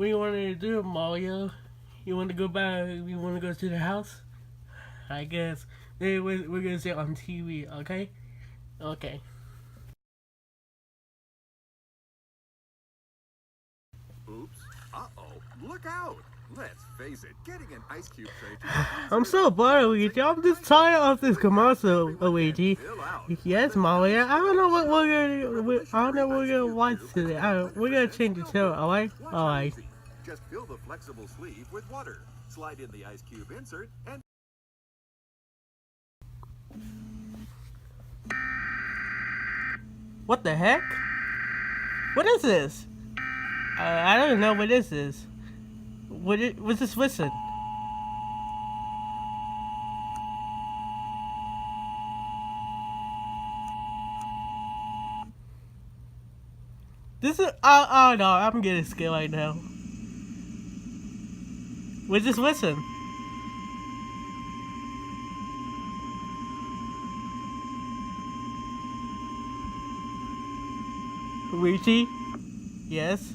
What you want to do, Mario? You want to go back? You want to go to the house? I guess. Hey, we're gonna see it on TV, okay? Okay. Oops. Uh-oh. Look out. Let's face it, getting an ice cube tray to I'm so bored, Luigi. I'm just tired of this commercial, Luigi. Yes, Mario. I don't know what I don't know what we're gonna watch today. We're gonna change the channel, alright? Alright. Just fill the flexible sleeve with water. Slide in the ice cube insert and... What the heck? What is this? I don't know what this is. What's this listen? This is oh no, I'm getting scared right now. What's this listen? Luigi? Yes?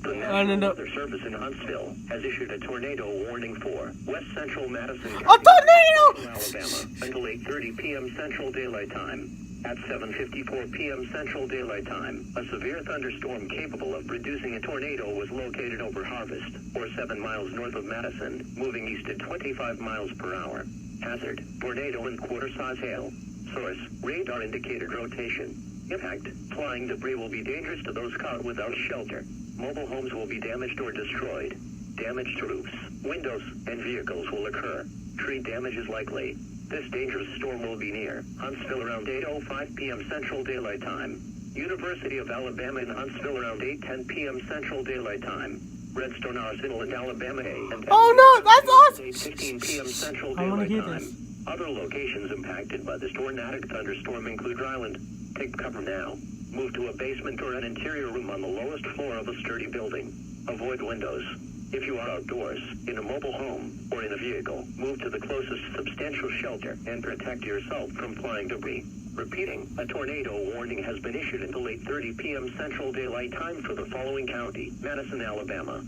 The National Weather Service in Huntsville has issued a tornado warning for West Central Madison County, tornado! Alabama, until 8:30 p.m. Central Daylight Time. At 7:54 p.m. Central Daylight Time, a severe thunderstorm capable of producing a tornado was located over Harvest, or 7 miles north of Madison, moving east at 25 miles per hour. Hazard: tornado and quarter-size hail. Source: radar indicated rotation. Impact: flying debris will be dangerous to those caught without shelter. Mobile homes will be damaged or destroyed. Damage to roofs, windows, and vehicles will occur. Tree damage is likely. This dangerous storm will be near Huntsville around 8:05 p.m. Central Daylight Time. University of Alabama in Huntsville around 8:10 p.m. Central Daylight Time. Redstone Arsenal in Alabama and oh no, that's awesome! 8:15 p.m. Central Daylight Time. Other locations impacted by this tornadic thunderstorm include Ryland. Take cover now. Move to a basement or an interior room on the lowest floor of a sturdy building. Avoid windows. If you are outdoors, in a mobile home, or in a vehicle, move to the closest substantial shelter and protect yourself from flying debris. Repeating, a tornado warning has been issued until 8:30 p.m. Central Daylight Time for the following county: Madison, Alabama.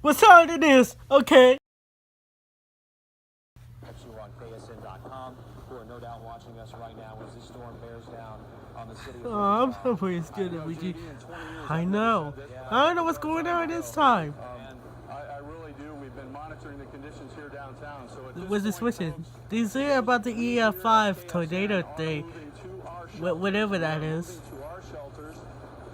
What's hard it is? Okay. On KSN.com, who are no doubt watching us right now as this storm bears down on the city. Oh, I'm so pretty scared of Luigi. I know. I don't know what's going on this time. I really do. We've been monitoring the conditions here downtown. So what's this wishing? Did you say about the EF5 tornado thing? Whatever that is. To our shelters.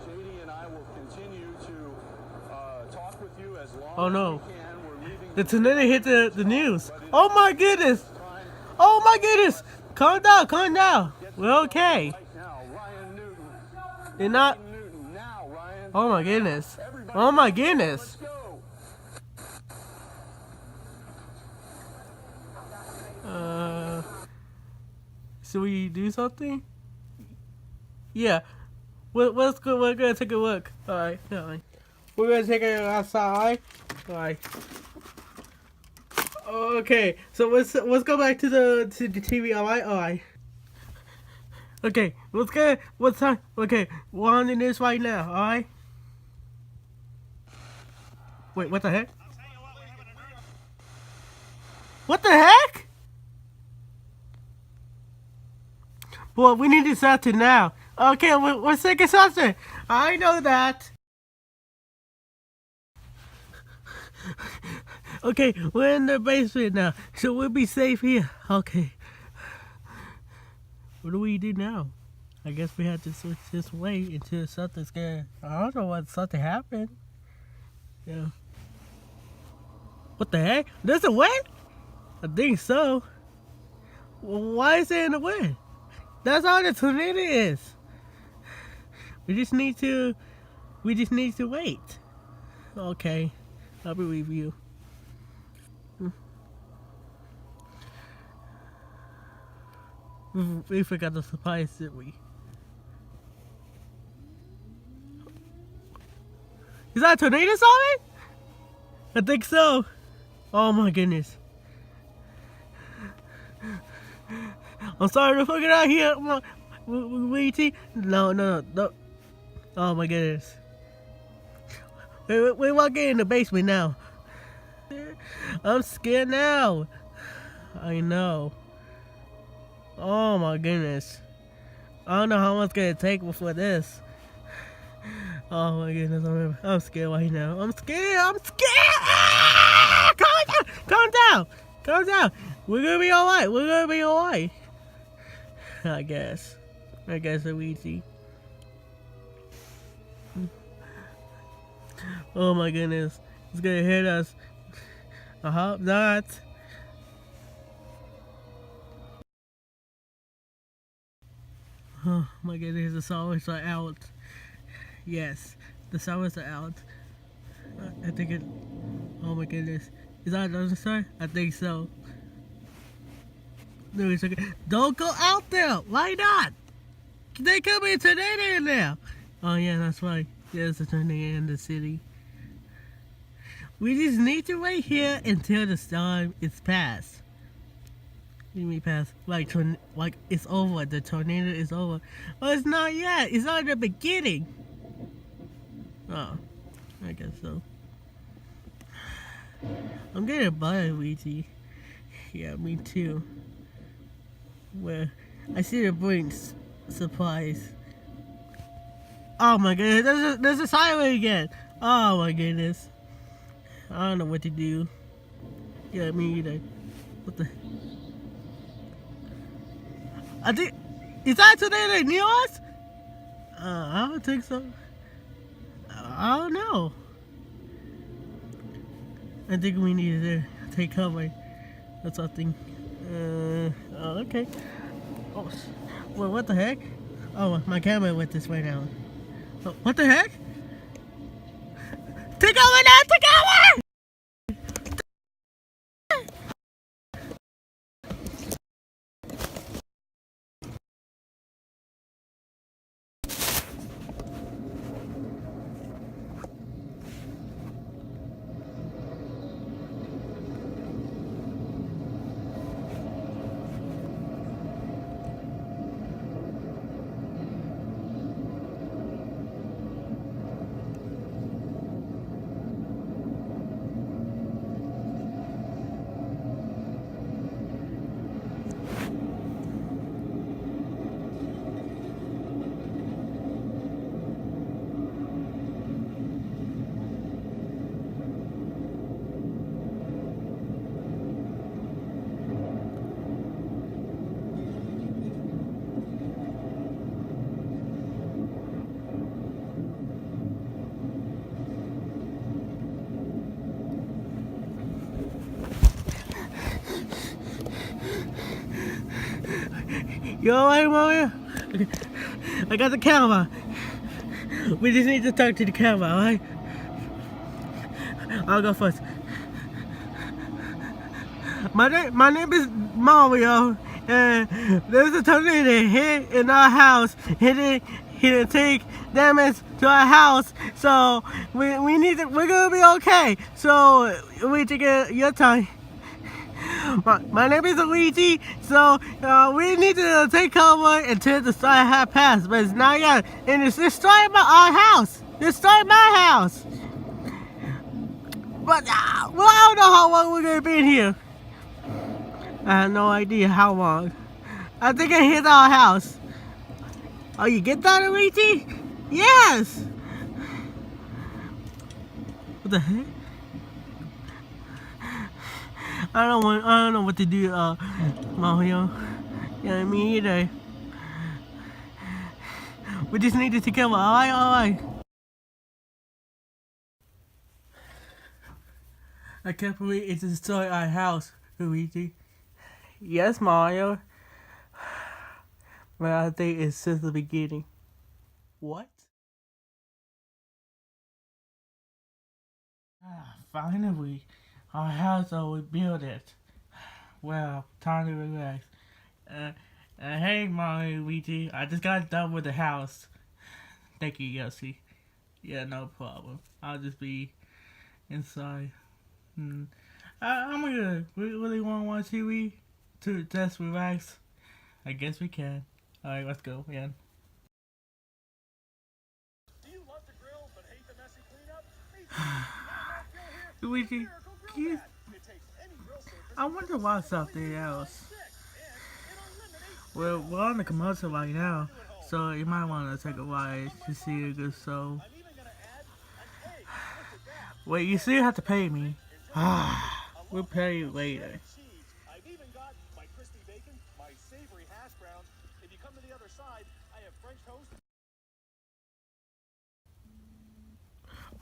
JD and I will continue to talk with you as long oh no. as we can. The tornado hit the news. Oh my goodness. Oh my goodness. Calm down, calm down. We're okay. You're not. Oh my goodness. Oh my goodness. Should we do something? Yeah. Let's go. We're gonna take a look. Alright, alright. We're gonna take it outside. Alright. Okay, so let's go back to the TV. Alright. Okay, let's get what's time. Okay, we're on in this right now. Alright. Wait, what the heck? What the heck? Well, we need to start it now. Okay, we're taking something. I know that. Okay, we're in the basement now, so we'll be safe here. Okay. What do we do now? I guess we have to switch this way until something's gonna... I don't know what something happened. Yeah. What the heck? There's a wind? I think so. Well, why is it in the wind? That's all the tornado is. We just need to wait. Okay. I believe you. We forgot the surprise, didn't we? Is that a tornado siren? I think so. Oh my goodness. I'm sorry to fuck it out here. Luigi? No. Oh my goodness. We're walking in the basement now. I'm scared now. I know. Oh my goodness. I don't know how much it's gonna take before this. Oh my goodness, I'm scared right now. I'm scared. Ah! Calm down. We're gonna be alright. I guess Luigi. Oh my goodness. It's gonna hit us. I hope not. Oh my goodness, the sirens are out. Yes, the sirens are out. I think it. Oh my goodness. Is that another sign? I think so. No, it's okay. Don't go out there! Why not? They could be a tornado in there! Oh yeah, that's right. There's a tornado in the city. We just need to wait here until the storm is past. You mean past? Like it's over. The tornado is over. Well, it's not yet. It's not the beginning. Oh, I guess so. I'm getting by, Luigi. Yeah, me too. Where I see the bring supplies. Oh my goodness, there's a siren again. Oh my goodness. I don't know what to do. Yeah, me either. What the? I think, is that today near us? I don't think so. I don't know. I think we need to take cover or something. Okay. Oh, well, what the heck? Oh, my camera went this way now. Oh, what the heck? Take over now! Take over! You alright, Mario? Okay. I got the camera. We just need to talk to the camera, alright? I'll go first. My name is Mario, and there's a tornado hit in our house. Hit and take damage to our house. So we're gonna be okay. So we take your time. My name is Luigi, so we need to take cover until the storm has passed, but it's not yet. And it's destroying our house. Destroying my house. But well, I don't know how long we're gonna be in here. I have no idea how long. I think it hit our house. Oh, you get that, Luigi? Yes. What the heck? I don't know what to do, Mario. Yeah, me either. We just need to take care of it. Alright. I can't believe it destroyed our house, Luigi. Yes, Mario. But I think it's just the beginning. What? Finally. Our house, we built it. Well, time to relax. Hey, Mario, Luigi, I just got done with the house. Thank you, Yossi. Yeah, no problem. I'll just be inside. I'm gonna really want to watch TV to just relax. I guess we can. Alright, let's go again. Do you love to grill but hate the messy cleanup? Me too. Not grill here. Luigi, Miracle Grill you, Pad. It takes any grill surface. I wonder what's up there else. And it eliminates Well, we're on the commercial right now, so you might want to take a ride to see a good show. I'm even gonna add an egg. Look at that. Wait, you still have to pay me. We'll pay you later. Cheese. I've even got my crispy bacon, my savory hash browns. If you come to the other side, I have French toast.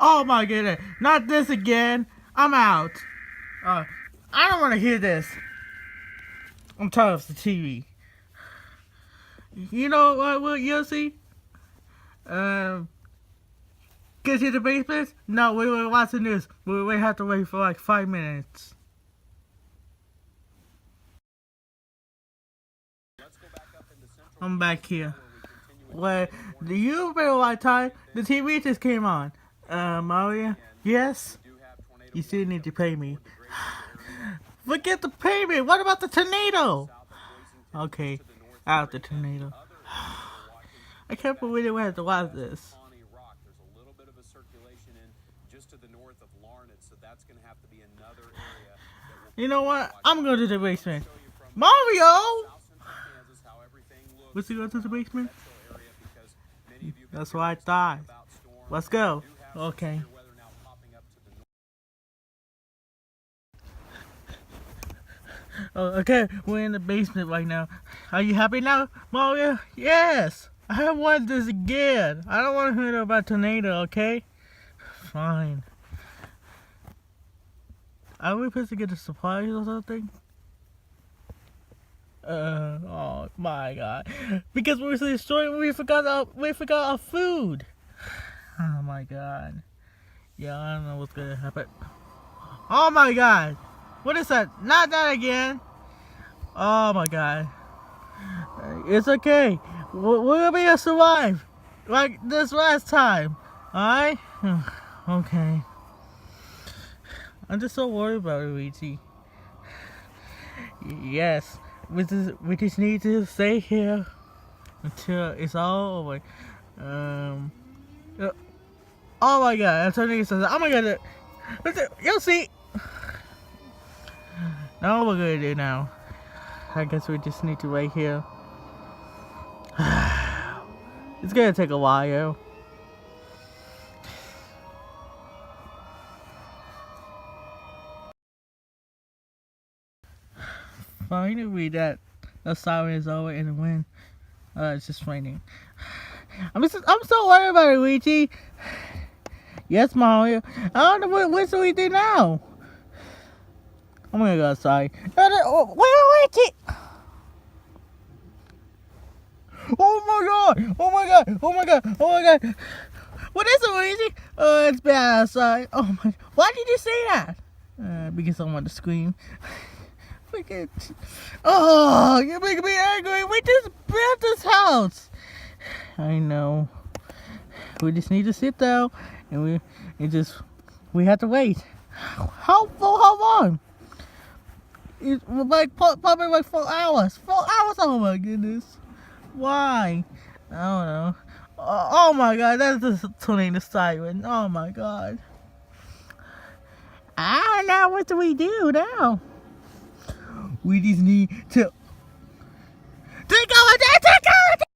Oh my goodness, not this again. I'm out. I don't want to hear this. I'm tired of the TV. You know what you'll see? Get to the basement? No, we were watching this. We have to wait for like 5 minutes. I'm back here. Well, do you remember what time the TV just came on? Mario? Yes? You still need to pay me. Forget the payment. What about the tornado? Okay, out the tornado. I can't believe we have to watch this. There's a little bit of a circulation in just to the north of Larned, so that's going to have to be another area that will You know what? I'm going to the basement. Mario! What's he going to the basement? That's what I thought. Let's go. Okay. Oh, okay, we're in the basement right now. Are you happy now, Mario? Yes! I want this again. I don't want to hear about tornado, okay? Fine. Are we supposed to get a supplies or something? Oh my god. Because we were destroying, we forgot our food. Oh my god. Yeah, I don't know what's gonna happen. Oh my god. What is that? Not that again. Oh my god. It's okay. We'll be able to survive. Like this last time. Alright? Okay. I'm just so worried about Luigi. Yes. We just need to stay here until it's all over. Oh my god, Antonio says, oh my god, you'll see. Now what we're gonna do now? I guess we just need to wait here. It's gonna take a while. Finally, the siren is over in the wind. It's just raining. I'm so worried about Luigi. Yes, Mario. I don't know what should we do now. I'm gonna go outside. Where Luigi? Oh my god! Oh my god! Oh my god! Oh my god! What is it, Luigi? It's bad outside. Oh my! Why did you say that? Because I want to scream. Oh, you're making me angry. We just built this house. I know. We just need to sit down, and we have to wait. How long? It's like probably like 4 hours. 4 hours. Oh my goodness. Why? I don't know. Oh my god, that's the tornado siren. Oh my god. I don't know. What do we do now? We just need to take over there, take over there.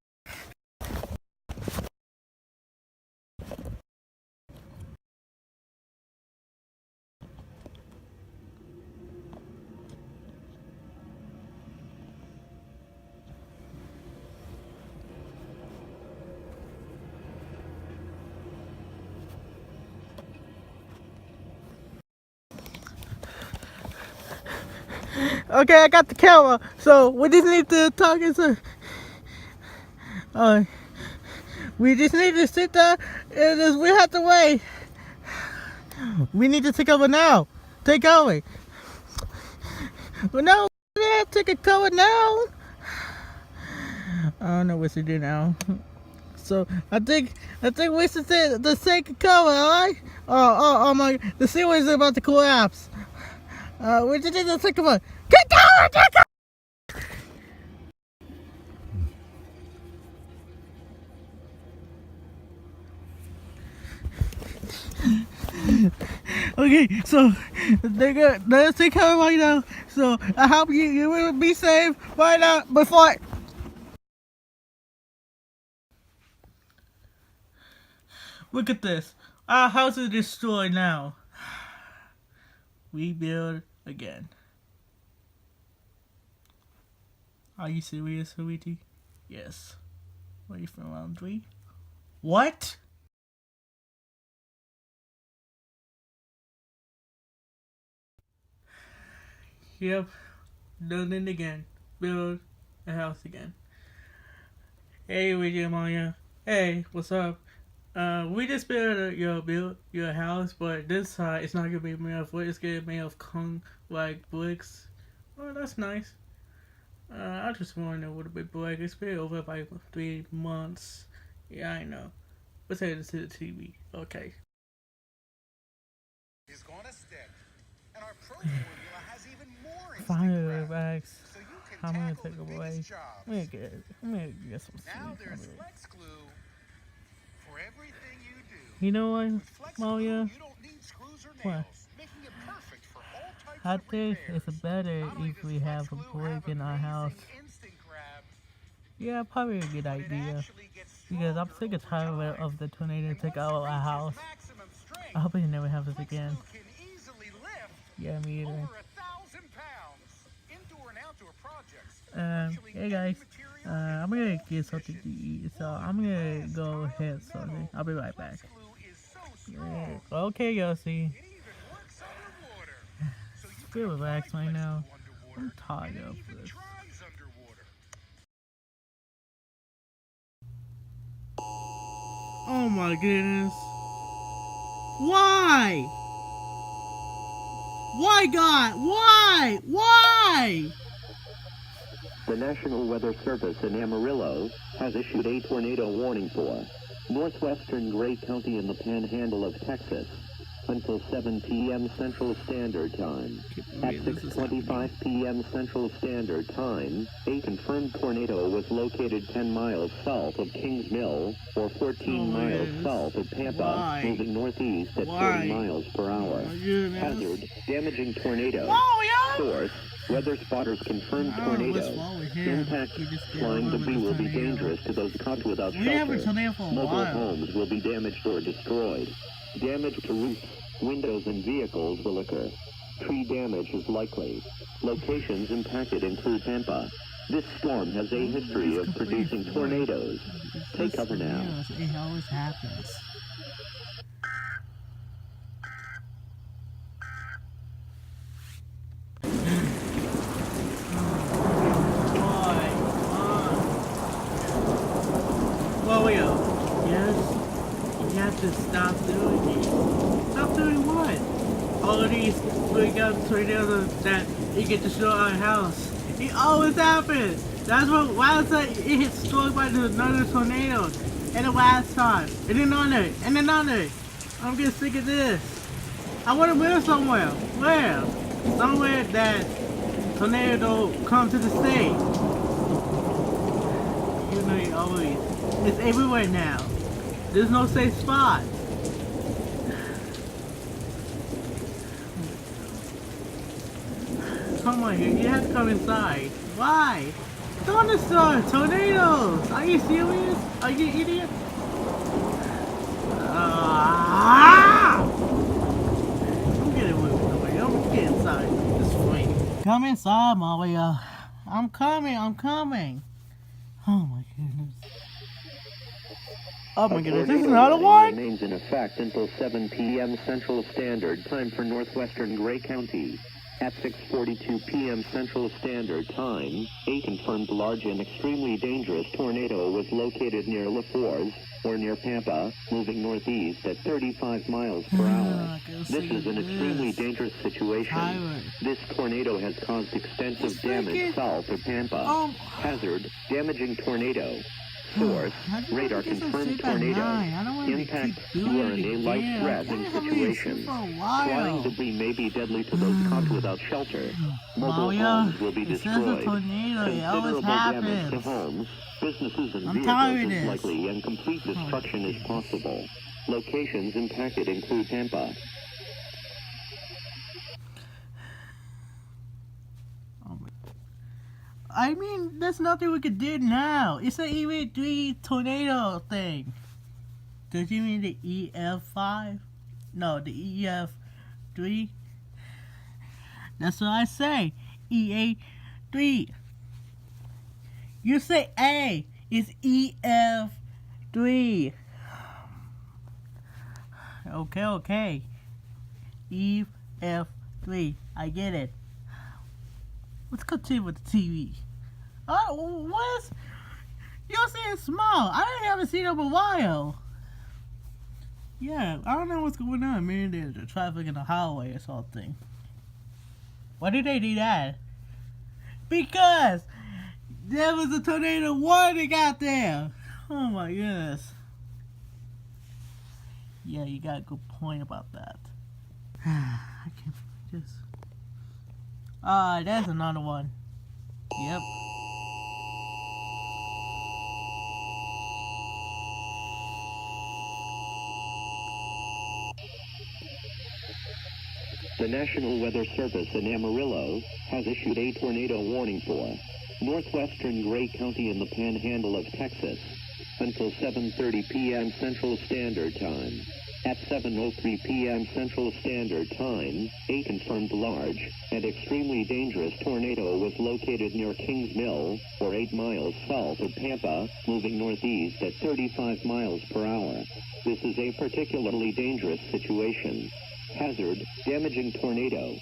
Okay, I got the camera, so we just need to talk we just need to sit there and we have to wait. We need to take over now. Take over. Well, no, we have to take over now. I don't know what to do now. So I think we should take the second cover, alright? Oh my, the series is about to collapse. We just need to take over. Get down! Get down! Okay, so they're coming right now. So I hope you will be safe right now before. Look at this. Our house is destroyed now. Rebuild again. Are you serious, Luigi? Yes. Ready for round 3? What? Yep. Done it again. Build a house again. Hey, Luigi and Mario. Hey, what's up? We just built your house, but this side it's not gonna be made of wood. It's gonna be made of like bricks. Oh, that's nice. I just wanted a little bit brick. It's been over by 3 months. Yeah, I know. Let's head to the TV. Okay. Is gonna stick. And our pro formula has even more Fire bags. so you can I'm gonna tackle take the away. biggest jobs. I'm gonna get some Now sleep. there's flex glue for everything you do. You know what, With flex glue, Mario? you don't need screws or What? nails, making it perfect for all types I of think repairs. it's better Not only if does we flex have a glue brick in our amazing house. instant grab, Yeah, probably a good but it idea. actually gets Because I'm stronger sick and over tired time. of the tornado And take once out it our reaches house. maximum strength, I hope it never happens flex again. glue can easily lift Yeah, me either. over 1,000 pounds. Indoor and outdoor projects. Virtually Hey any guys, material I'm and gonna all get something to eat, so I'm gonna go ahead, something. I'll be right back. flex glue is so strong, Okay, Yossi. it even works underwater. So you Feel can apply relaxed right flex now. glue underwater, I'm tired and of it even this. dries underwater. Oh my goodness. Why? Why, God? Why? Why? The National Weather Service in Amarillo has issued a tornado warning for northwestern Gray County in the panhandle of Texas until 7 p.m. Central Standard Time. At 6:25 p.m. Central Standard Time, a confirmed tornado was located 10 miles south of Kings Mill or 14 miles south of Pampa, moving northeast at 40 miles per hour. Hazard, damaging tornado. Source, weather spotters confirmed tornado. Impact, flying debris will be dangerous to those caught without shelter. Mobile homes will be damaged or destroyed. Damage to roofs, windows, and vehicles will occur. Tree damage is likely. Locations impacted include Pampa. This storm has a history of producing tornadoes. Take cover now. It always happens. Mario, yes, you have to stop doing it. Stop doing what? All of these big tornadoes that you get to destroy our house. It always happens. That's what. Why is that? It hit destroyed by another tornado, and the last time, and another, and another. I'm getting sick of this. I want to live somewhere. Where? Somewhere that tornado come to the state. You know, it always. It's everywhere now. There's no safe spot. Come on here. You have to come inside. Why? Thunderstorms, tornadoes. Are you serious? Are you idiot? I'm getting away. I'm getting inside. It's free. Come inside, Mario. I'm coming. I'm coming. Oh my goodness. Oh my goodness, this is another one? Remains in effect until 7 p.m. Central Standard Time for northwestern Gray County. At 6:42 p.m. Central Standard Time, a confirmed large and extremely dangerous tornado was located near La Forge, or near Pampa, moving northeast at 35 miles per hour. This is an extremely dangerous situation. This tornado has caused extensive damage south of Pampa. Hazard, damaging torneo. Source, radar confirmed tornado. Impact, you are in a life-threatening situation. Flying debris may be deadly to those caught without shelter. Mobile homes will be destroyed. Considerable damage to homes, businesses, and vehicles is likely, and complete destruction is possible. Locations impacted include Pampa. I mean, there's nothing we could do now. It's an EV3 tornado thing. Does you mean the EF5? No, the EF3. That's what I say. EA3. You say A. It's EF3. Okay. EF3. I get it. Let's continue with the TV. What is... You're saying small. I haven't seen it in a while. Yeah, I don't know what's going on. Maybe there's the traffic in the highway or something. Why did they do that? Because there was a tornado warning out there. Oh my goodness. Yeah, you got a good point about that. I can't just... there's another one. Yep. The National Weather Service in Amarillo has issued a tornado warning for northwestern Gray County in the Panhandle of Texas until 7:30 p.m. Central Standard Time. At 7:03 p.m. Central Standard Time, a confirmed large and extremely dangerous tornado was located near Kings Mill, or 8 miles south of Pampa, moving northeast at 35 miles per hour. This is a particularly dangerous situation. Hazard, damaging tornado.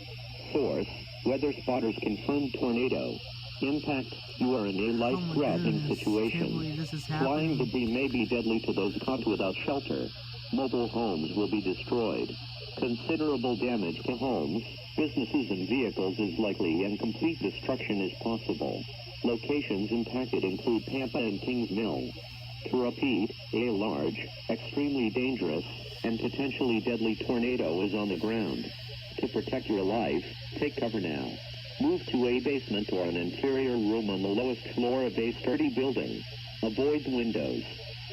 Source, weather spotters confirmed tornado. Impact, you are in a life-threatening situation. Flying debris may be deadly to those caught without shelter. Mobile homes will be destroyed. Considerable damage to homes, businesses, and vehicles is likely, and complete destruction is possible. Locations impacted include Pampa and Kings Mill. To repeat, a large, extremely dangerous, and potentially deadly tornado is on the ground. To protect your life, take cover now. Move to a basement or an interior room on the lowest floor of a sturdy building. Avoid windows.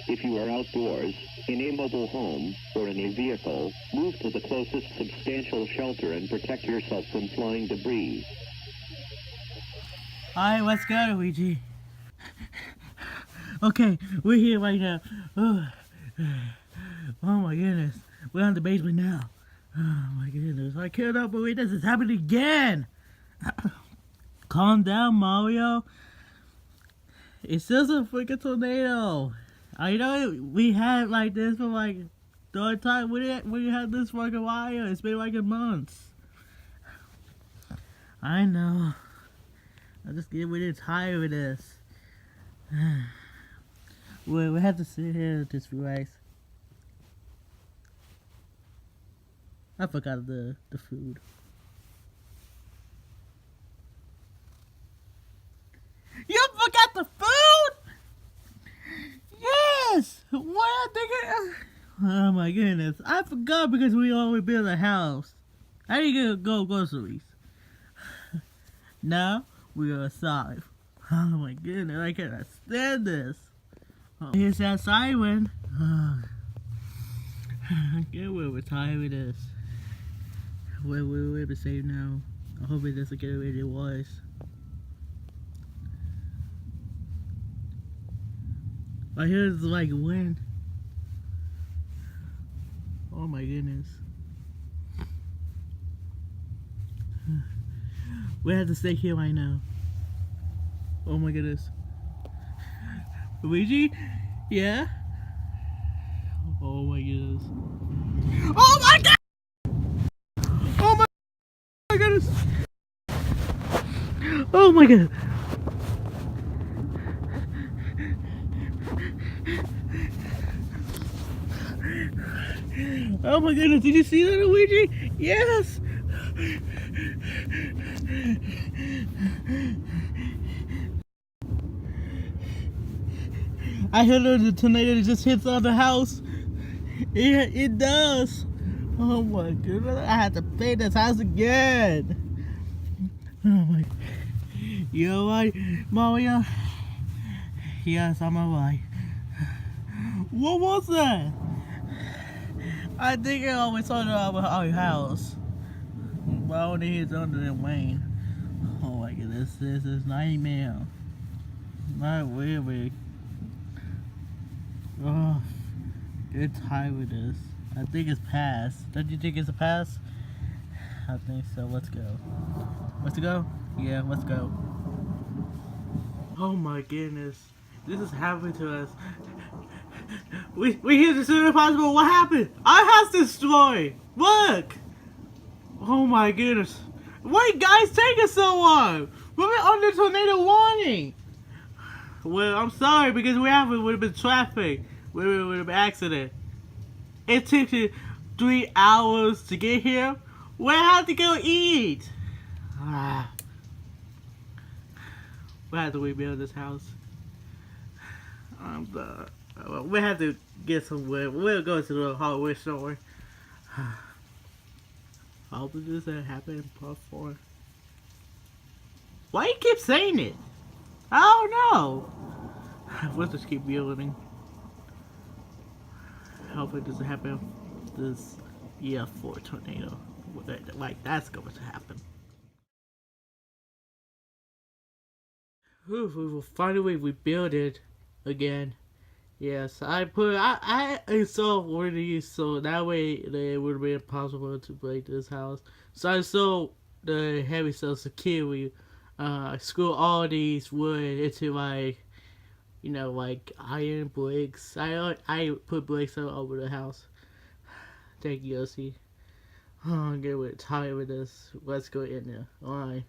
If you are outdoors, in a mobile home, or in a vehicle, move to the closest substantial shelter and protect yourself from flying debris. Alright, let's go, Luigi. Okay, we're here right now. Oh my goodness. We're in the basement now. Oh my goodness. I cannot believe this is happening again. Calm down, Mario. It's just a freaking tornado. I know we had like this for like the time we had this for like a while. It's been like a month. I know. I just get really tired of this. We have to sit here with this rice. I forgot the food. You forgot the food? Yes! What I think oh my goodness. I forgot because we always build a house. How do you go groceries? Now we are outside. Oh my goodness, I cannot stand this. Oh, here's that siren. I get where we're tired of this. We're safe now. I hope it doesn't get really worse. I hear it's like wind. Oh my goodness. We have to stay here right now. Oh my goodness. Luigi? Yeah? Oh my goodness. Oh my god! Oh my goodness! Oh my god! Oh my goodness, did you see that, Luigi? Yes! I heard the tornado just hits on the house. It does. Oh my goodness, I have to paint this house again. Oh my. You alright, Mario? Yes, I'm alright. What was that? I think it always saw our house. But only it's under the rain. Oh my goodness, this is nightmare. Not really. Oh, get tired with this. I think it's past. Don't you think it's a pass? I think so. Let's go. Let's go? Yeah, let's go. Oh my goodness. This is happening to us. We hit the soon as possible. What happened? Our house destroyed. Look. Oh my goodness. Why guys taking so long? We're under tornado warning. Well, I'm sorry because would have been traffic. Would have been accident. It took you 3 hours to get here. We have to go eat. We have to rebuild this house. We have to get some wood. We'll go to the hardware store. Hopefully this doesn't happen in part 4. Why you keep saying it? I don't know. Let's just keep building. Hopefully it doesn't happen this year 4 tornado. Like that's going to happen. We finally rebuild it again. Yes, I installed one of these so that way it would be impossible to break this house. So I installed the heavy cell security. Screw all these wood into like, you know, like iron bricks. I put bricks all over the house. Thank you, Yossi. Oh, I'm getting tired with this. Let's go in there. Alright.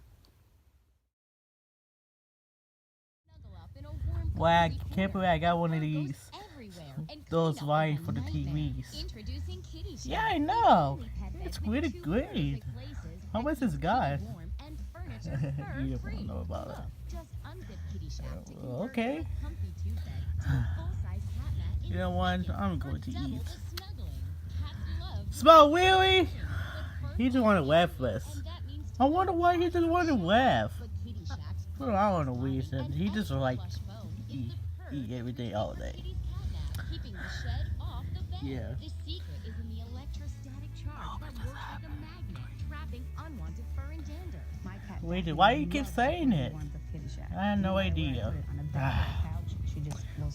Well, I can't believe I got one of these. Those lights for the TVs. Yeah, I know. It's really great. How much is guys? You don't know about it. Okay. You know what? I'm going to eat. Smell really? He just wanted to laugh less. I wonder why he just wanted to laugh. Well, I don't know reason. He just like eat everything all day. Yeah. Wait, why you keep saying it? I have no idea.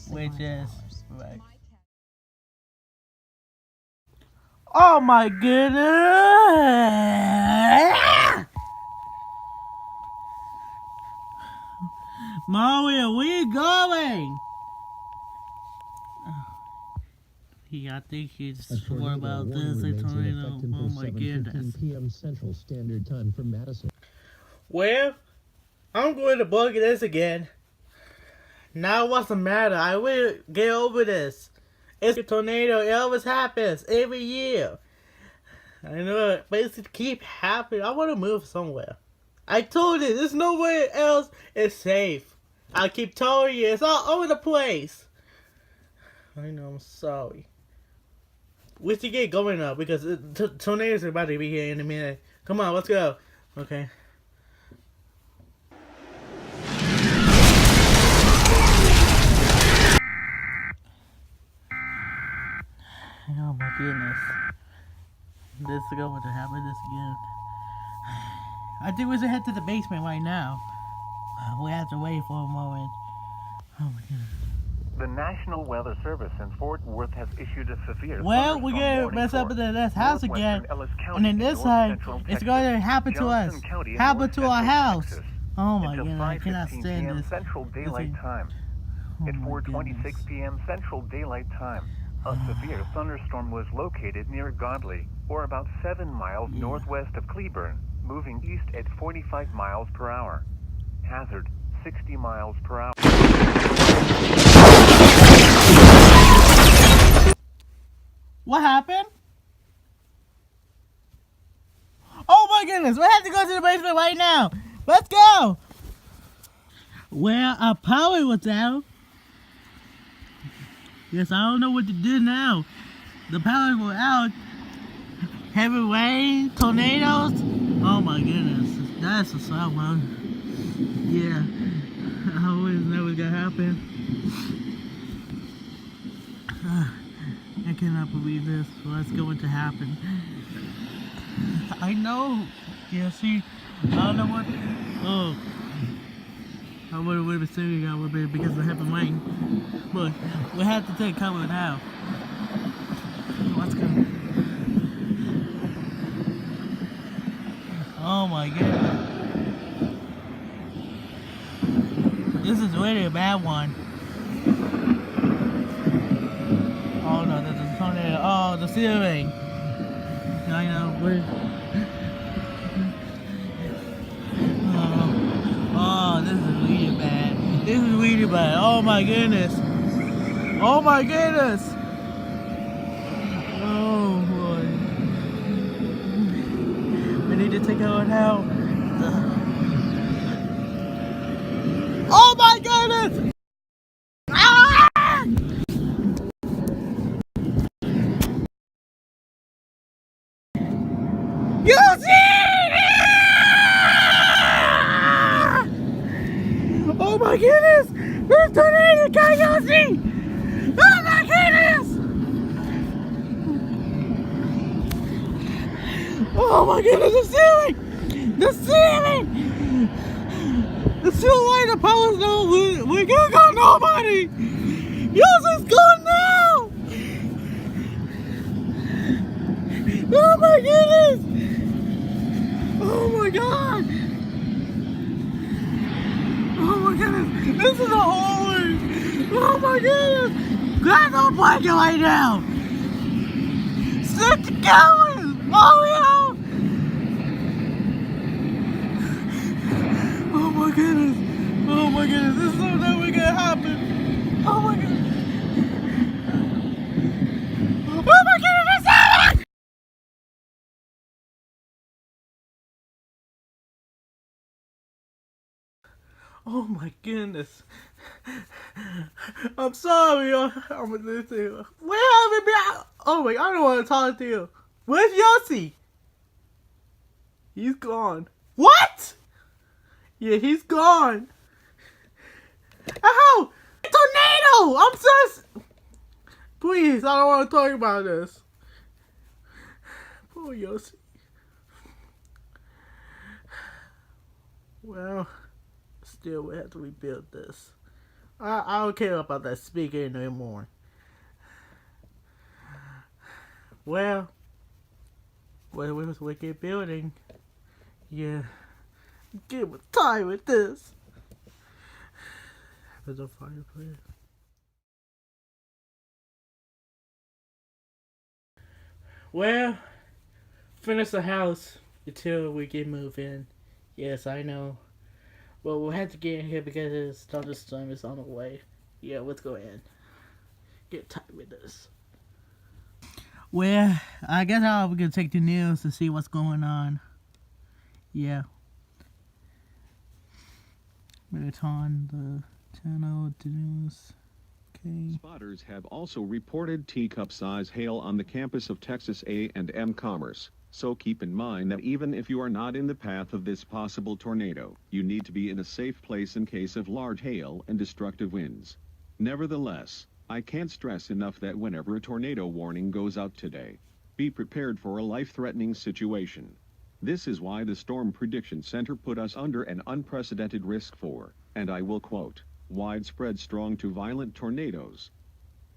Which is right. Oh my goodness! Mario, where you going? I think he's sure about this. I told him, oh my goodness. p.m. Central Standard Time for Madison. Well, I'm going to bug this again. Now what's the matter? I will get over this. It's a tornado. It always happens every year. I know it, but it's keep happening. I want to move somewhere. I told you, there's nowhere else is safe. I keep telling you, it's all over the place. I know, I'm sorry. We should get going now because tornadoes are about to be here in a minute. Come on, let's go. Okay. Oh my goodness. This is going to happen this again. I think we should head to the basement right now. We have to wait for a moment. Oh my goodness. The National Weather Service in Fort Worth has issued a severe well, we're going to mess up in this house again. And then this time, it's going to happen to us. Happen to our house. Texas. Oh my goodness, I cannot stand this. Central Daylight Time. At 4:26 p.m. Central Daylight Time, a severe thunderstorm was located near Godley, or about 7 miles northwest of Cleburne, moving east at 45 miles per hour. Hazard, 60 miles per hour. What happened? Oh my goodness, we have to go to the basement right now. Let's go. Well, our power was out. Yes, I don't know what to do now. The power was out. Heavy rain, tornadoes. Oh my goodness, that's a sad one. Yeah, I always know what's gonna happen. I cannot believe this. What's going to happen? I know. Yeah, see, I don't know what. Oh, I would have been serious a little bit because of heavy rain. But we have to take cover now. Let's go. Oh my goodness. This is really a bad one. Oh no, there's a tornado. Oh, the ceiling. I know, we're... Oh, this is really bad. This is really bad. Oh my goodness. Oh my goodness. Oh boy. We need to take it out. Oh my goodness. Ah! You see? Oh my goodness! There's tornado! Can you see? Oh my goodness! Oh my goodness! The ceiling! The ceiling! The ceiling! The power's no. We're gonna go nobody. Yours is gone now. Oh my goodness! Oh my god! Oh my goodness! This is a horror! Oh my goodness! Grab the blanket right now! Sit together! Oh yeah! Oh my goodness! Oh my goodness! This is something we gonna happen! Oh my goodness! Oh my goodness! It's happening! Oh my goodness. I'm sorry. I'm listening. Where have you been? Oh my, I don't want to talk to you. Where's Yossi? He's gone. What? Yeah, he's gone. Ow! Tornado! I'm so... Please, I don't want to talk about this. Poor Yossi. Well... Still, we have to rebuild this. I don't care about that speaker anymore. Well, we was wicked building. Yeah, get with time with this. There's a fireplace. Well, finish the house until we can move in. Yes, I know. Well, we'll have to get in here because the thunderstorm is on the way. Yeah, let's go in. Get tight with this. Well, I guess we're gonna take the news to see what's going on. Yeah. It's on the channel, the news. Okay. Spotters have also reported teacup-size hail on the campus of Texas A&M Commerce. So keep in mind that even if you are not in the path of this possible tornado, you need to be in a safe place in case of large hail and destructive winds. Nevertheless, I can't stress enough that whenever a tornado warning goes out today, be prepared for a life-threatening situation. This is why the Storm Prediction Center put us under an unprecedented risk for, and I will quote, widespread strong to violent tornadoes.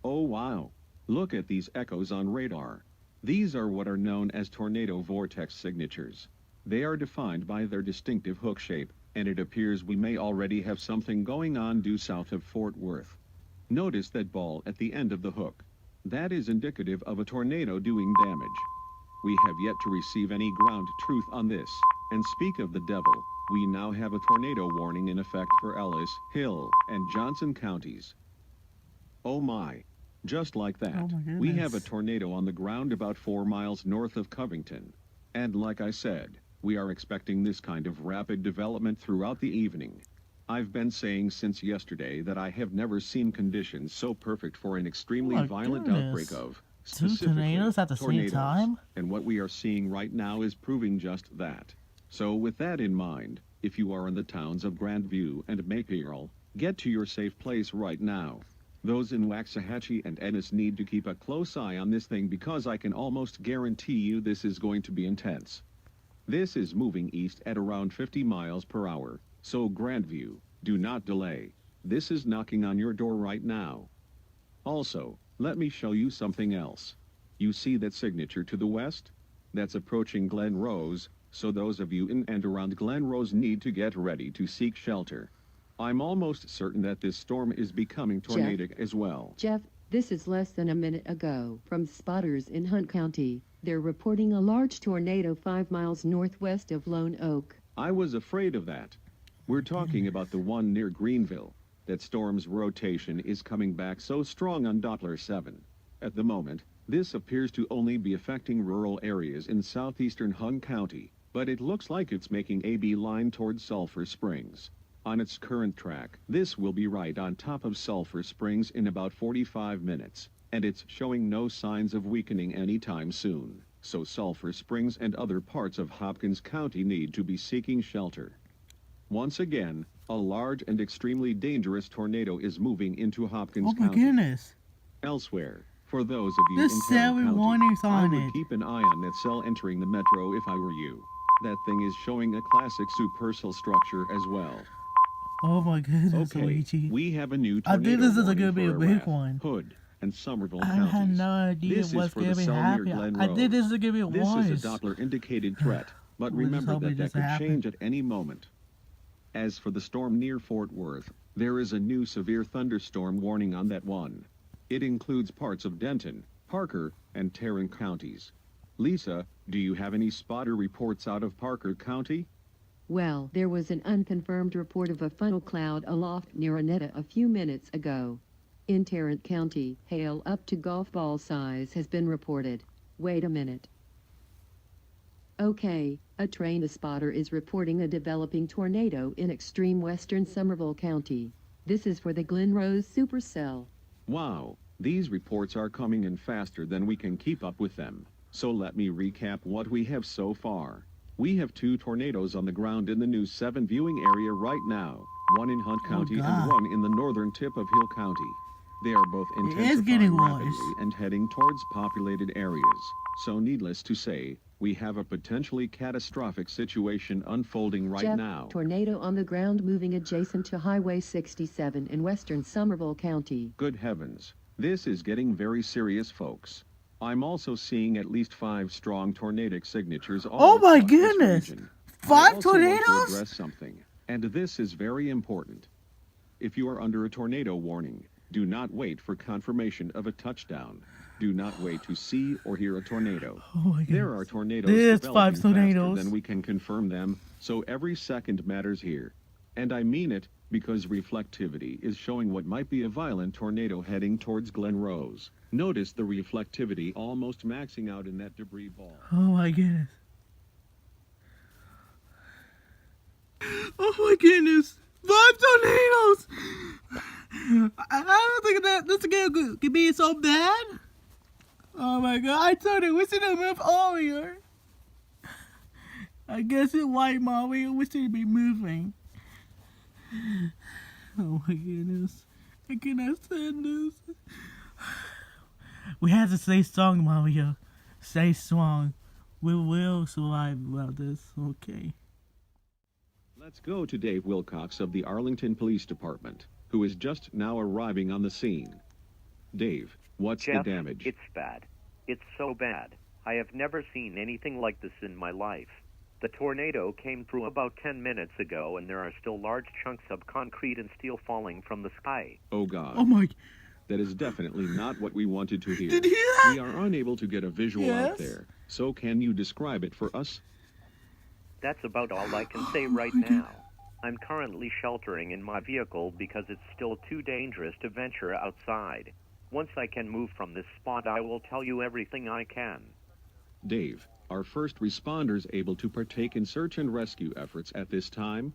Oh wow! Look at these echoes on radar. These are what are known as tornado vortex signatures. They are defined by their distinctive hook shape, and it appears we may already have something going on due south of Fort Worth. Notice that ball at the end of the hook. That is indicative of a tornado doing damage. We have yet to receive any ground truth on this, and speak of the devil, we now have a tornado warning in effect for Ellis, Hill, and Johnson counties. Oh my. Just like that, we have a tornado on the ground about 4 miles north of Covington. And like I said, we are expecting this kind of rapid development throughout the evening. I've been saying since yesterday that I have never seen conditions so perfect for an extremely violent outbreak of, specifically, tornadoes at the same time? And what we are seeing right now is proving just that. So with that in mind, if you are in the towns of Grandview and Maypierre, get to your safe place right now. Those in Waxahachie and Ennis need to keep a close eye on this thing because I can almost guarantee you this is going to be intense. This is moving east at around 50 miles per hour, so Grandview, Do not delay. This is knocking on your door right now. Also, let me show you something else. You see that signature to the west? That's approaching Glen Rose, so those of you in and around Glen Rose need to get ready to seek shelter. I'm almost certain that this storm is becoming tornadic as well. Jeff, this is less than a minute ago from spotters in Hunt County. They're reporting a large tornado 5 miles northwest of Lone Oak. I was afraid of that. We're talking about the one near Greenville. That storm's rotation is coming back so strong on Doppler 7. At the moment, this appears to only be affecting rural areas in southeastern Hunt County, but it looks like it's making a beeline towards Sulphur Springs. On its current track, this will be right on top of Sulphur Springs in about 45 minutes, and it's showing no signs of weakening anytime soon. So Sulphur Springs and other parts of Hopkins County need to be seeking shelter. Once again, a large and extremely dangerous tornado is moving into Hopkins County. Oh my goodness. Elsewhere, for those of you There's in Tarrant 7 County, warnings I on would it. keep an eye on that cell entering the metro if I were you. That thing is showing a classic supercell structure as well. Oh my goodness, Okay, Luigi. we have a new I tornado think this is warning gonna be a for big Arath, one. Hood, and Somerville I counties. had no idea This is what's for gonna the be cell near happening. Glen I think this is gonna be This worse. is a Doppler indicated threat, but We'll just remember hope it that doesn't could happen. change at any moment. As for the storm near Fort Worth, there is a new severe thunderstorm warning on that one. It includes parts of Denton, Parker, and Tarrant counties. Lisa, do you have any spotter reports out of Parker County? Well, there was an unconfirmed report of a funnel cloud aloft near Annetta a few minutes ago. In Tarrant County, hail up to golf ball size has been reported. Wait a minute. Okay, a train spotter is reporting a developing tornado in extreme western Somerville County. This is for the Glen Rose supercell. Wow, these reports are coming in faster than we can keep up with them. So let me recap what we have so far. We have 2 tornadoes on the ground in the News 7 viewing area right now, one in Hunt County God. and one in the northern tip of Hill County. They are both It is intensifying getting rapidly worse. and heading towards populated areas. So needless to say, we have a potentially catastrophic situation unfolding right Jeff, now. tornado on the ground moving adjacent to Highway 67 in western Somerville County. Good heavens, this is getting very serious, folks. I'm also seeing at least 5 strong tornadic signatures all Oh my across this goodness. region. 5 I also want to tornadoes? address something, and this is very important. If you are under a tornado warning, do not wait for confirmation of a touchdown. Do not wait to see or hear a tornado. Oh my goodness. There are tornadoes There's developing 5 tornadoes. faster than we can confirm them, so every second matters here. And I mean it, because reflectivity is showing what might be a violent tornado heading towards Glen Rose. Notice the reflectivity almost maxing out in that debris ball. Oh my goodness. Oh my goodness. 5 tornadoes. I don't think that this game could be so bad. Oh my god, I told you, we should have moved earlier. I guess it's white, Mom. We should be moving. Oh my goodness. I cannot stand this. We have to stay strong, Mario. Stay strong. We will survive about this. Okay. Let's go to Dave Wilcox of the Arlington Police Department, who is just now arriving on the scene. Dave, what's Jeff, the damage? It's bad. It's so bad. I have never seen anything like this in my life. The tornado came through about 10 minutes ago, and there are still large chunks of concrete and steel falling from the sky. Oh God. Oh my. That is definitely not what we wanted to hear. Did you hear that? We are unable to get a visual out there. So can you describe it for us? That's about all I can say right now. I'm currently sheltering in my vehicle because it's still too dangerous to venture outside. Once I can move from this spot, I will tell you everything I can. Dave, are first responders able to partake in search and rescue efforts at this time?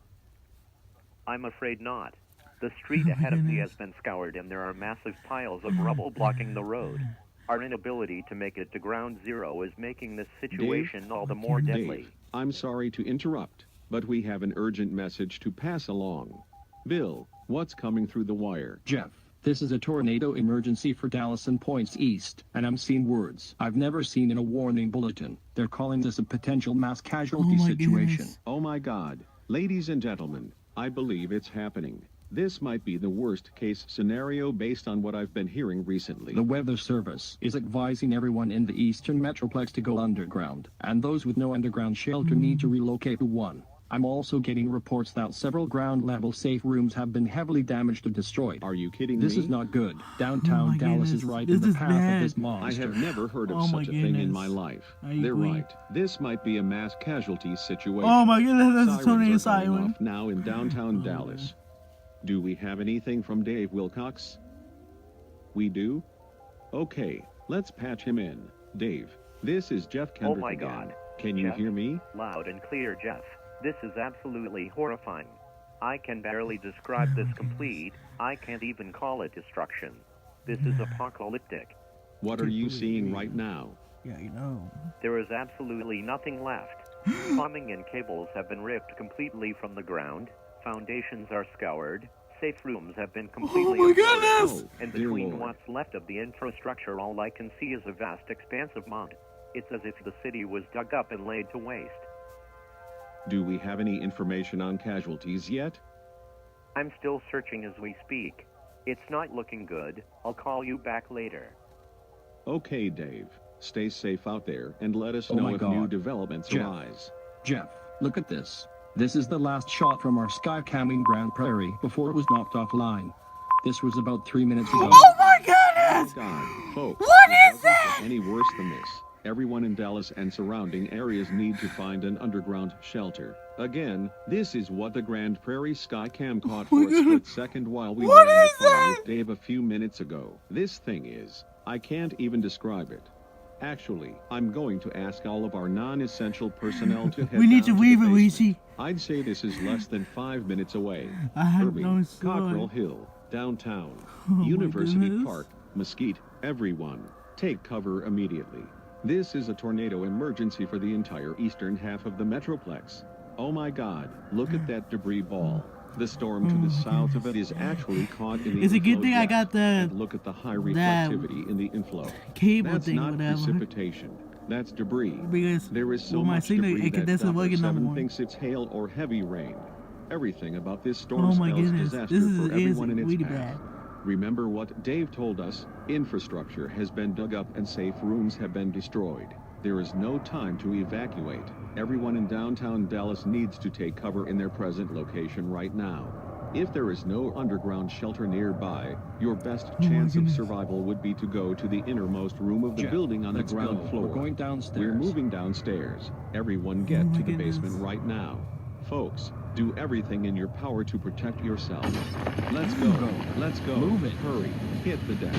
I'm afraid not. The street ahead of me has been scoured, and there are massive piles of rubble blocking the road. Our inability to make it to ground zero is making this situation all the more deadly. Dave, I'm sorry to interrupt, but we have an urgent message to pass along. Bill, what's coming through the wire? Jeff, this is a tornado emergency for Dallas and points east, and I'm seeing words I've never seen in a warning bulletin. They're calling this a potential mass casualty situation. Oh my God. Ladies and gentlemen, I believe it's happening. This might be the worst case scenario based on what I've been hearing recently. The Weather Service is advising everyone in the Eastern Metroplex to go underground, and those with no underground shelter need to relocate to one. I'm also getting reports that several ground-level safe rooms have been heavily damaged or destroyed. Are you kidding This me? is not good. Downtown Dallas is right in This the is path bad. of this monster. I have never heard of Oh my such a thing in goodness. my life. I They're agree. right. This might be a mass casualty situation. Oh my goodness, that's a tornado Sirens are going siren. off now in downtown Dallas. Do we have anything from Dave Wilcox? We do? Okay, let's patch him in. Dave, this is Jeff Kendrick Oh my again. God. Can you Jeff? hear me? Loud and clear, Jeff. This is absolutely horrifying. I can barely describe this complete. I can't even call it destruction. This is apocalyptic. What are you seeing right now? Yeah, you know. There is absolutely nothing left. Plumbing and cables have been ripped completely from the ground. Foundations are scoured. Safe rooms have been completely Oh my absorbed. goodness! And Dear between Lord. what's left of the infrastructure, all I can see is a vast expanse of mud. It's as if the city was dug up and laid to waste. Do we have any information on casualties yet? I'm still searching as we speak. It's not looking good. I'll call you back later. Okay, Dave. Stay safe out there and let us Oh know my if God. new developments Jeff. arise. Jeff, look at this. This is the last shot from our Skycam in Grand Prairie before it was knocked offline. This was about 3 minutes ago. Oh my Oh goodness! God, folks, What it is doesn't that? get any worse than this. Everyone in Dallas and surrounding areas need to find an underground shelter. Again, this is what the Grand Prairie Skycam caught for a split second while we What were on is the phone that? with Dave a few minutes ago. This thing is, I can't even describe it. Actually, I'm going to ask all of our non-essential personnel to head We need down to the leave it, basement. Luigi. I'd say this is less than 5 minutes away. I have Irving, no sword. Cockrell Hill, downtown, Oh my University goodness. Park, Mesquite, everyone, take cover immediately. This is a tornado emergency for the entire eastern half of the Metroplex. Oh my God, look at that debris ball. The storm to the south of it is actually caught in the It's a good inflow thing I jet. got the And look at the high that reflectivity in the inflow. cable That's thing, not whatever. precipitation. That's debris. Because There is so with my much signal, debris it that doesn't work Doppler no 7 more. thinks it's hail or heavy rain. Everything about this storm Oh my spells goodness, disaster this for is everyone in its really path. bad. Remember what Dave told us, infrastructure has been dug up and safe rooms have been destroyed. There is no time to evacuate. Everyone in downtown Dallas needs to take cover in their present location right now. If there is no underground shelter nearby, your best chance of goodness. survival would be to go to the innermost room of the Jeff, building on the let's ground go. floor. We're going downstairs. We're moving downstairs. Everyone get my to the goodness. basement right now. Folks, do everything in your power to protect yourself. Let's go. Let's go. Move it. Hurry. Hit the deck.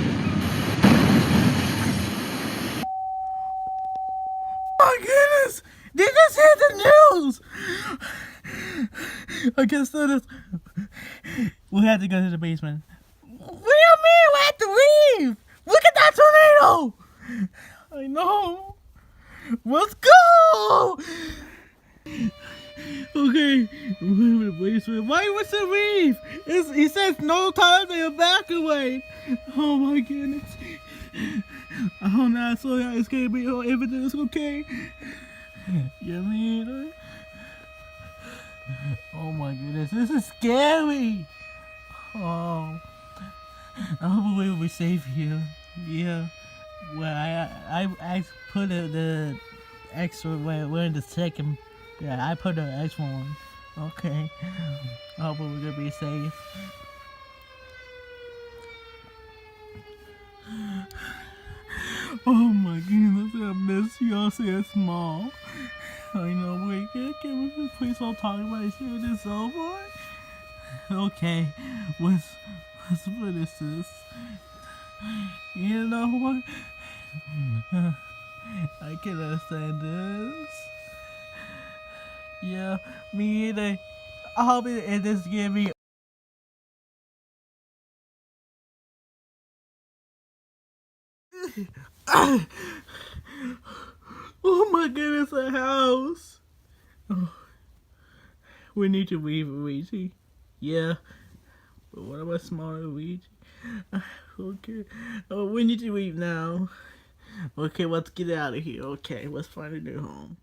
Oh my goodness! They just hit the news! I guess that is... We had to go to the basement. What do you mean we had to leave? Look at that tornado! I know. Let's go! Okay, we're in the basement. Why was it leave? He says no time to evacuate. Oh my goodness. Oh no, so it's gonna be everything is okay. You mean? Oh my goodness, this is scary. Oh, I hope we will be safe here. Yeah. Well, I put the extra. We're in the second. Yeah, I put the extra one. Okay. I hope we're gonna be safe. Oh my goodness, I miss y'all so small. I know, wait, can we just please all talk about it? Is this over? Okay, what is this? You know what? I can understand this. Yeah, me either. I hope it is giving me. Oh my goodness, a house. Oh. We need to leave, Luigi. Yeah. But what about smaller Luigi? Okay. Oh, we need to leave now. Okay, let's get out of here. Okay, let's find a new home.